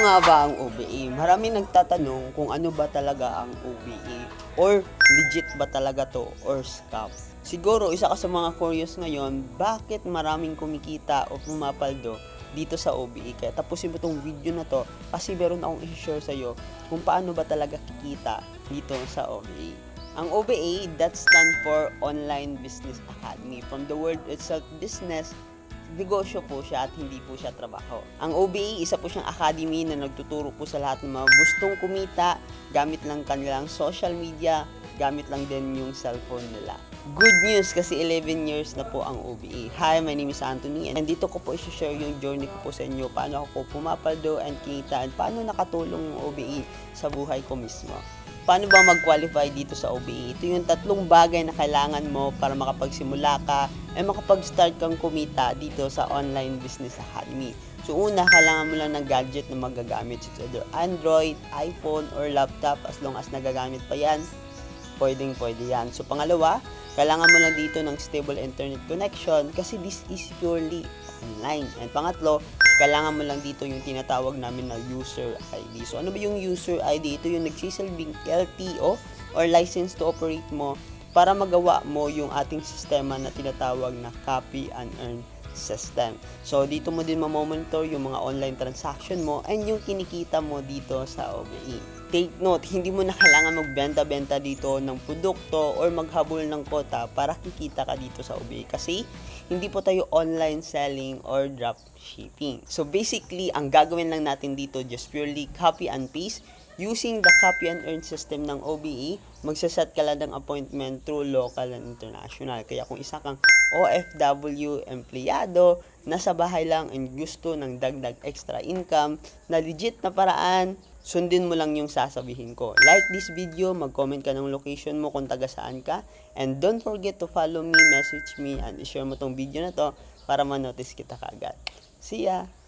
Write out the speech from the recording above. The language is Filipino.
nga ba ang OBA? Maraming nagtatanong kung ano ba talaga ang OBA or legit ba talaga to or scam. Siguro isa ka sa mga curious ngayon, bakit maraming kumikita o pumapaldo dito sa OBA. Kaya tapusin mo tong video na to kasi meron akong i-share sa iyo kung paano ba talaga kikita dito sa OBA. Ang OBA, that stand for Online Business Academy. From the word itself, business, negosyo po siya at hindi po siya trabaho. Ang OBA, isa po siyang academy na nagtuturo po sa lahat ng mga gustong kumita gamit lang kanilang social media, gamit lang din yung cellphone nila. Good news kasi 11 years na po ang OBA. Hi, my name is Anthony and dito ko po i-share yung journey ko po sa inyo, paano ako pumapaldo and kita and paano nakatulong yung OBA sa buhay ko mismo. Paano ba mag-qualify dito sa OBA? Ito yung 3 bagay na kailangan mo para makapagsimula ka at makapag-start kang kumita dito sa Online Business Academy. So una, kailangan mo lang ng gadget na magagamit, either Android, iPhone, or laptop. As long as nagagamit pa yan, pwede yan. So pangalawa, kailangan mo lang dito ng stable internet connection kasi this is purely online. And pangatlo, kailangan mo lang dito yung tinatawag namin na user ID. So ano ba yung user ID? Ito yung nagsisilbing LTO or license to operate mo para magawa mo yung ating sistema na tinatawag na copy and earn system. So dito mo din mamonitor yung mga online transaction mo and yung kinikita mo dito sa OBA. Take note, hindi mo na kailangan magbenta-benta dito ng produkto or maghabol ng quota para kikita ka dito sa OBA kasi hindi po tayo online selling or drop shipping. So basically, ang gagawin lang natin dito just purely copy and paste. Using the copy and earn system ng OBA, magsaset ka lang ng appointment through local and international. Kaya kung isa kang OFW empleyado, nasa bahay lang and gusto ng dagdag extra income na legit na paraan, sundin mo lang yung sasabihin ko. Like this video, mag-comment ka ng location mo kung taga saan ka, and don't forget to follow me, message me, and i-share mo tong video na to para ma-notice kita kaagad. See ya!